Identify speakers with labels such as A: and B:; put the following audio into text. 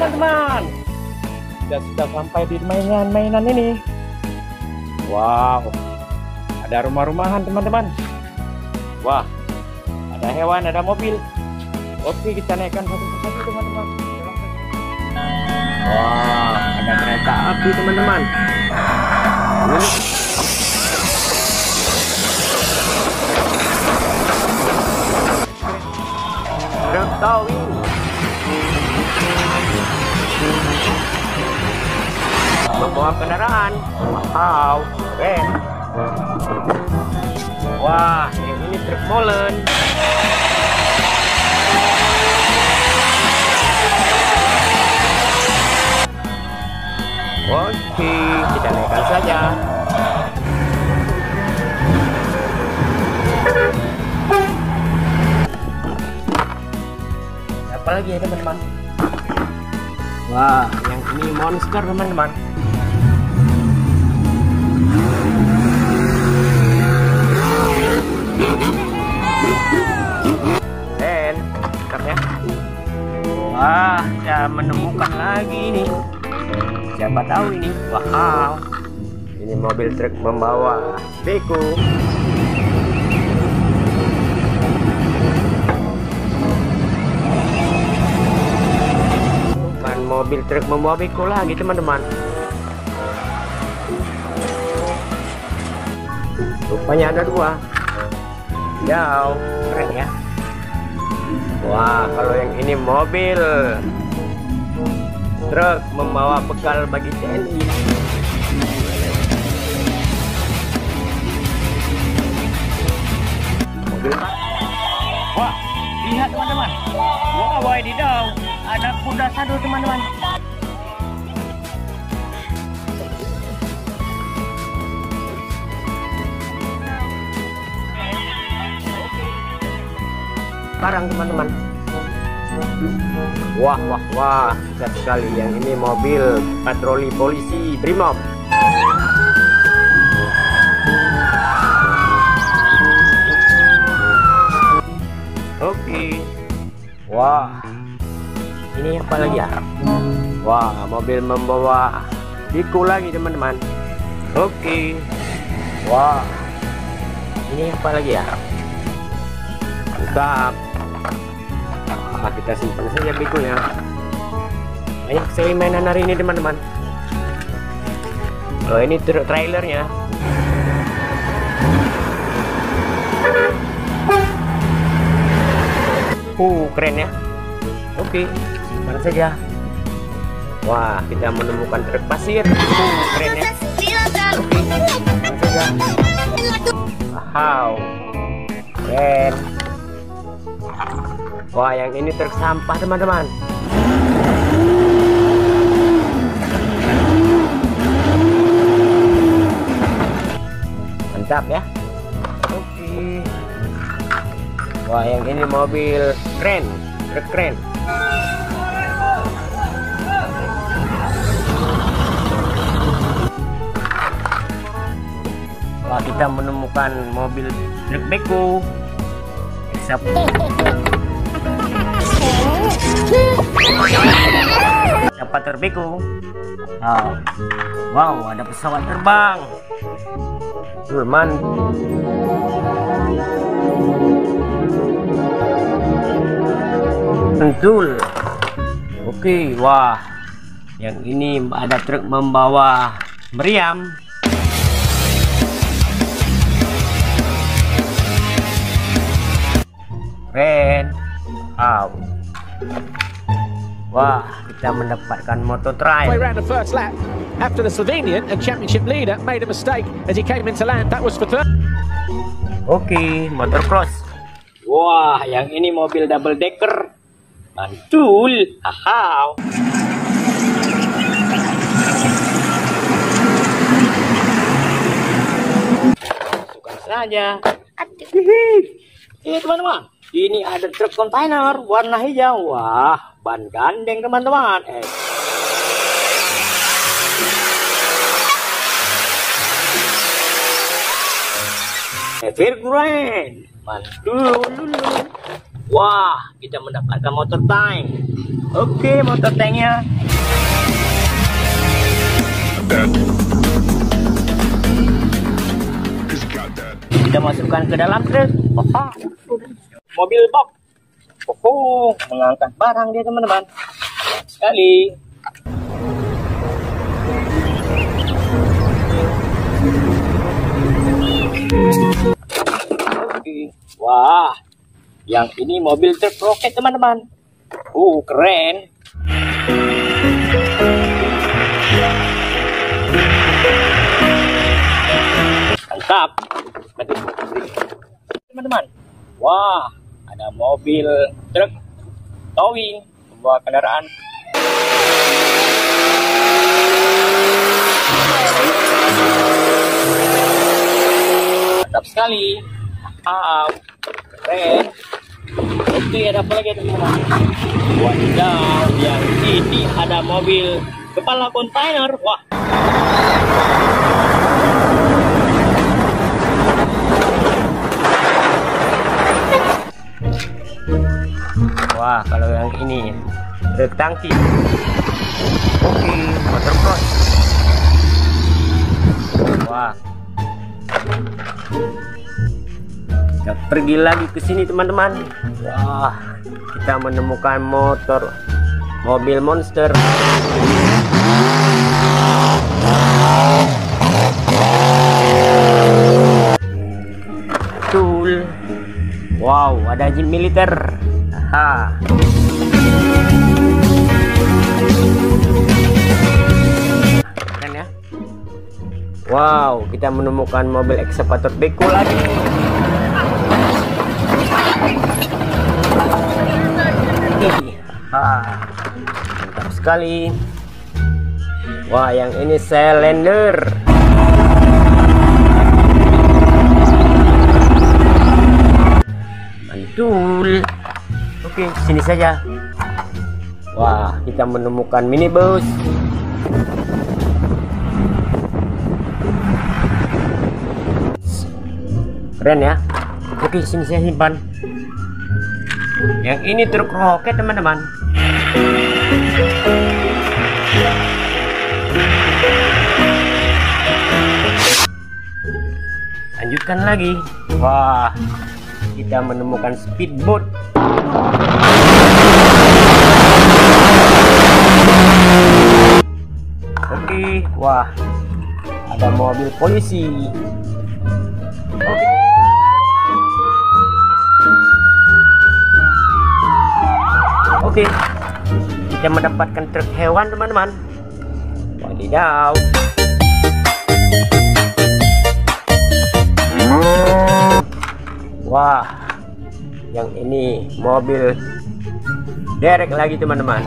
A: teman-teman. Kita sudah sampai di mainan ini. Wow, ada rumah-rumahan teman-teman. Wah, ada hewan, ada mobil. Oke, kita naikkan satu persatu teman-teman. Wah, ada kereta api teman-teman. Truk towing. Membawa kendaraan. Wow, keren. Wah, ini truk molen. Oke, kita naikkan saja. Apa lagi ya teman-teman? Wah, yang ini monster teman-teman. Dan ya. Wah, saya menemukan lagi nih. Siapa tahu ini? Wow, ini mobil truk membawa beko. Bukan mobil truk membawa beko lagi teman-teman. Rupanya ada dua. Jauh, keren ya. Wah, kalau yang ini mobil truk membawa bekal bagi TNI. Mobil. Wah, lihat teman-teman. Wah, wadidaw, ada kuda satu teman-teman. Sekarang teman-teman. Wah, wah, wah, besar sekali. Yang ini mobil patroli polisi Brimob. Oke. Wah, ini apa lagi ya? Wah, mobil membawa beko lagi teman-teman. Oke. Wah, ini apa lagi ya? Mantap. Kita simpan saja bekonya. Banyak sekali mainan hari ini teman-teman. Oh, ini trailernya. Keren ya. Oke, simpan saja. Wah, kita menemukan truk pasir. Keren ya. Oke, simpan saja. Wow, keren. Wah, yang ini truk sampah teman-teman. Mantap ya. Oke. Wah, yang ini mobil keren, truk keren. Wah, kita menemukan mobil truk beko. Siapa terbeko? Wow, ada pesawat terbang. Sulman. Betul. Oke, wah. Yang ini ada truk membawa meriam. Keren. Wow. Wah, kita mendapatkan motor trail.
B: Around the first lap after the Slovenian and championship leader made a mistake as he came into land. That was for third.
A: Oke, motor cross. Wah, yang ini mobil double decker. Mantul. Haha. Masukkan saja. Ini teman-teman, ini ada truk kontainer warna hijau. Wah, ban gandeng teman-teman. Evergrande, mantul. Wah, kita mendapatkan motor tank. Oke, motor tanknya. Kita masukkan ke dalam truk. Mobil box. Mengangkat barang dia teman-teman. Sekali. Oke. Wah, yang ini mobil truk roket teman-teman. Keren. Mantap. Teman-teman. Wah, ada mobil truk towing membawa kendaraan. Mantap sekali. Keren. Oke, ada apa lagi teman-teman? Wadidaw, yang ini ada mobil kepala kontainer. Wah. Wah, kalau yang ini truk tangki. Oke, motor cross. Wah. Kita pergi lagi ke sini teman-teman. Wah, kita menemukan mobil monster. Betul. Wow, ada jeep militer. Aha. Keren ya. Wow, kita menemukan mobil ekskavator beko lagi. Mantap sekali. Wah, yang ini Cylinder. Mantul. Oke, sini saja. Wah, kita menemukan minibus. Keren ya. Oke, sini saya simpan. Yang ini truk roket teman-teman. Lanjutkan lagi. Wah, kita menemukan speedboat. Oke, wah, ada mobil polisi. Oke. Oke, kita mendapatkan truk hewan teman-teman. Wadidaw. Wah, yang ini mobil derek lagi teman-teman.